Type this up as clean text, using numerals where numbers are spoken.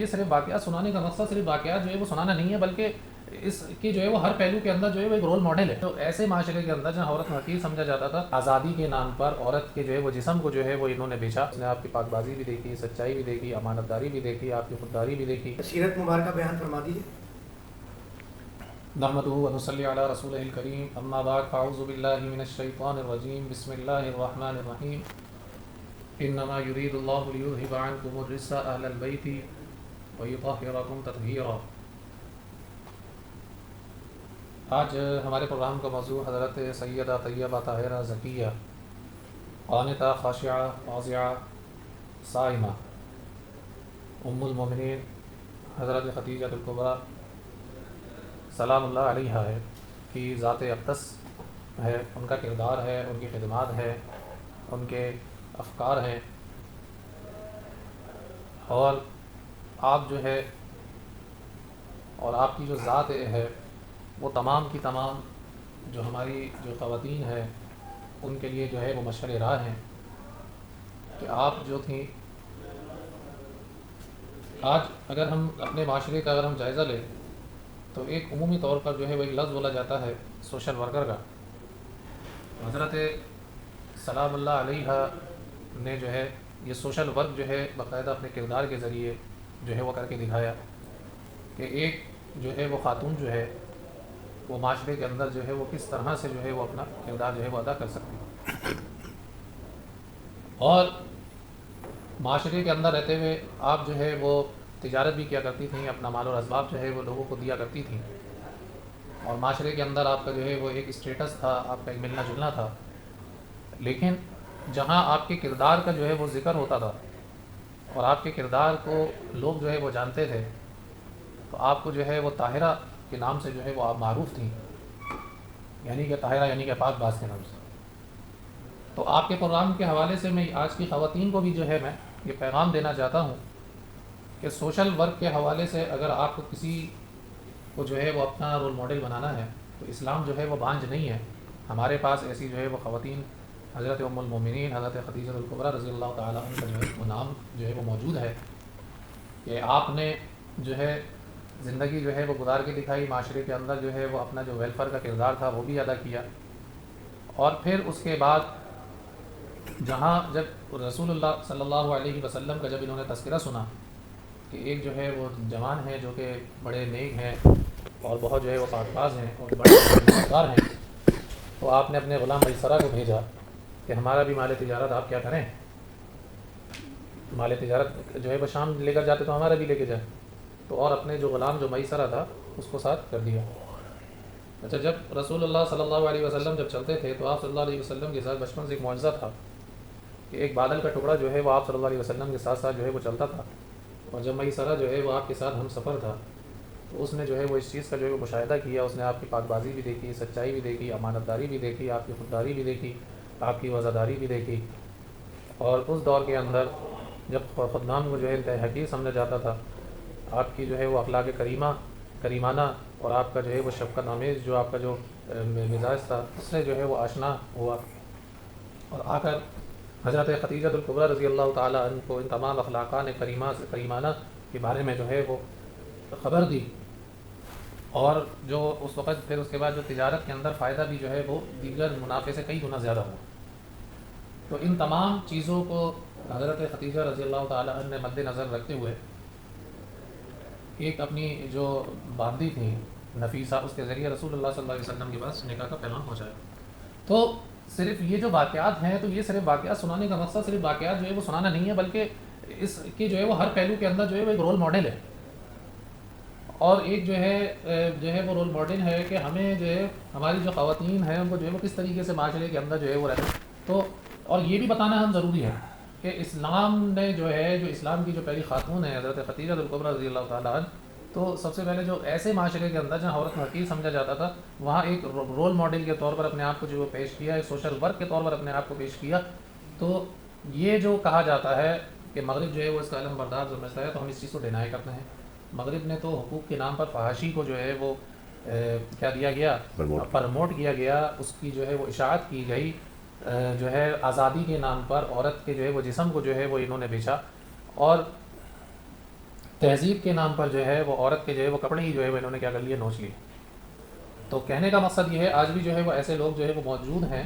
یہ صرف واقعات سنانے کا مقصد صرف واقعات جو ہے وہ سنانا نہیں ہے، بلکہ اس کی جو ہے وہ ہر پہلو کے اندر جو ہے وہ ایک رول ماڈل ہے. تو ایسے معاشرے کے اندر جہاں عورت کو حقیر سمجھا جاتا تھا، آزادی کے نام پر عورت کے جو ہے وہ جسم کو جو ہے وہ انہوں نے بیچا. اس نے آپ کی پاک بازی بھی دیکھی، سچائی بھی دیکھی، امانت داری بھی دیکھی، آپ کی خودداری بھی دیکھی. سیرت مبارکہ بیان فرما دیجیے. نحمدہ و نصلی علی رسولہ الکریم، اما بعد فاعوذ باللہ من الشیطان الرجیم، بسم اللہ الرحمن الرحیم. انما یرید اللہ لیذھب عنکم الرجس اہل البیت ویطہرکم تطہیرا. آج ہمارے پروگرام کا موضوع حضرت سیدہ طیبہ طاہرہ زکیہ قانتہ خاشعہ خاضعہ صائمہ ام المومنین حضرت خدیجہ الکبریٰ سلام اللہ علیہ ہے کی ذات اقدس ہے، ان کا کردار ہے، ان کی خدمات ہے، ان کے افکار ہیں. اور آپ جو ہے اور آپ کی جو ذات ہے وہ تمام کی تمام جو ہماری جو خواتین ہیں ان کے لیے جو ہے وہ مشعل راہ ہیں کہ آپ جو تھیں. آج اگر ہم اپنے معاشرے کا اگر ہم جائزہ لیں تو ایک عمومی طور پر جو ہے وہ ایک لفظ بولا جاتا ہے سوشل ورکر کا. حضرت سلام اللہ علیہ نے جو ہے یہ سوشل ورک جو ہے باقاعدہ اپنے کردار کے ذریعے جو ہے وہ کر کے دکھایا کہ ایک جو ہے وہ خاتون جو ہے وہ معاشرے کے اندر جو ہے وہ کس طرح سے جو ہے وہ اپنا کردار جو ہے وہ ادا کر سکتی ہے. اور معاشرے کے اندر رہتے ہوئے آپ جو ہے وہ تجارت بھی کیا کرتی تھیں، اپنا مال و اسباب جو ہے وہ لوگوں کو دیا کرتی تھیں، اور معاشرے کے اندر آپ کا جو ہے وہ ایک اسٹیٹس تھا، آپ کا ایک ملنا جلنا تھا. لیکن جہاں آپ کے کردار کا جو ہے وہ ذکر ہوتا تھا اور آپ کے کردار کو لوگ جو ہے وہ جانتے تھے تو آپ کو جو ہے وہ طاہرہ کے نام سے جو ہے وہ آپ معروف تھیں، یعنی کہ طاہرہ یعنی کہ پاک باز کے نام سے. تو آپ کے پروگرام کے حوالے سے میں آج کی خواتین کو بھی جو ہے میں یہ پیغام دینا چاہتا ہوں کہ سوشل ورک کے حوالے سے اگر آپ کو کسی کو جو ہے وہ اپنا رول ماڈل بنانا ہے تو اسلام جو ہے وہ بانجھ نہیں ہے. ہمارے پاس ایسی جو ہے وہ خواتین حضرت ام المومنین حضرت خدیجہ الکبریٰ رضی اللہ تعالیٰ عنہ کا جو ہے وہ نام جو ہے وہ موجود ہے کہ آپ نے جو ہے زندگی جو ہے وہ گزار کے دکھائی، معاشرے کے اندر جو ہے وہ اپنا جو ویلفیئر کا کردار تھا وہ بھی ادا کیا. اور پھر اس کے بعد جہاں جب رسول اللہ صلی اللہ علیہ وسلم کا جب انہوں نے تذکرہ سنا کہ ایک جو ہے وہ جوان ہیں جو کہ بڑے نیک ہیں اور بہت جو ہے وہ پاک باز ہیں اور بڑے مالدار ہیں، تو آپ نے اپنے غلام میسرہ کو بھیجا کہ ہمارا بھی مال تجارت آپ کیا کریں، مال تجارت جو ہے وہ شام لے کر جاتے تو ہمارا بھی لے کے جائیں. تو اور اپنے جو غلام جو میسرہ تھا اس کو ساتھ کر دیا. اچھا، جب رسول اللہ صلی اللہ علیہ وسلم جب چلتے تھے تو آپ صلی اللہ علیہ وسلم کے ساتھ بچپن سے ایک معجزہ تھا کہ ایک بادل کا ٹکڑا جو ہے وہ آپ صلی اللہ علیہ وسلم کے ساتھ ساتھ جو ہے وہ چلتا تھا، اور جب میسرہ جو ہے وہ آپ کے ساتھ ہم سفر تھا تو اس نے جو ہے وہ اس چیز کا جو ہے وہ مشاہدہ کیا. اس نے آپ کی پاک بازی بھی دیکھی، سچائی بھی دیکھی، امانت داری بھی دیکھی، آپ کی خودداری بھی دیکھی، آپ کی وفاداری بھی دیکھی. اور اس دور کے اندر جب خدام کو جو ہے انتہائی حقیر سمجھا جاتا تھا، آپ کی جو ہے وہ اخلاق کریمانہ اور آپ کا جو ہے وہ شفقت آمیز جو آپ کا جو مزاج تھا اس سے جو ہے وہ آشنا ہوا، اور آ کر حضرت خدیجہ الکبریٰ رضی اللہ تعالیٰ عنہ کو ان تمام اخلاقان کریمانہ کے بارے میں جو ہے وہ خبر دی. اور جو اس وقت پھر اس کے بعد جو تجارت کے اندر فائدہ بھی جو ہے وہ دیگر منافع سے کئی گنا زیادہ ہوا. تو ان تمام چیزوں کو حضرت خدیجہ رضی اللہ تعالیٰ عنہ نے مد نظر رکھتے ہوئے ایک اپنی جو باندی تھی نفیسہ، اس کے ذریعے رسول اللہ صلی اللہ علیہ وسلم کے پاس نکاح کا پیغام پہنچایا. تو صرف یہ جو واقعات ہیں تو یہ صرف واقعات سنانے کا مقصد صرف واقعات جو ہے وہ سنانا نہیں ہے، بلکہ اس کی جو ہے وہ ہر پہلو کے اندر جو ہے وہ ایک رول ماڈل ہے. اور ایک جو ہے وہ رول ماڈل ہے کہ ہمیں جو ہے ہماری جو خواتین ہیں ان کو جو ہے وہ کس طریقے سے معاشرے کے اندر جو ہے وہ رہتے ہیں. تو اور یہ بھی بتانا ہم ضروری ہے کہ اسلام نے جو ہے جو اسلام کی جو پہلی خاتون ہے حضرت خدیجہ الکبریٰ رضی اللہ تعالیٰ عنہ، تو سب سے پہلے جو ایسے معاشرے کے اندر جہاں عورت کو حقیر سمجھا جاتا تھا وہاں ایک رول ماڈل کے طور پر اپنے آپ کو جو پیش کیا، ایک سوشل ورک کے طور پر اپنے آپ کو پیش کیا. تو یہ جو کہا جاتا ہے کہ مغرب جو ہے وہ اس کا علم بردار سمجھتا ہے تو ہم اس چیز کو ڈینائی کرتے ہیں. مغرب نے تو حقوق کے نام پر فحاشی کو جو ہے وہ کیا دیا گیا، پرموٹ کیا گیا، اس کی جو ہے وہ اشاعت کی گئی. جو ہے آزادی کے نام پر عورت کے جو ہے وہ جسم کو جو ہے وہ انہوں نے بیچا. اور تہذیب کے نام پر جو ہے وہ عورت کے جو ہے وہ کپڑے ہی جو ہے وہ انہوں نے کیا کر لیے، نوچ لیے. تو کہنے کا مقصد یہ ہے آج بھی جو ہے وہ ایسے لوگ جو ہے وہ موجود ہیں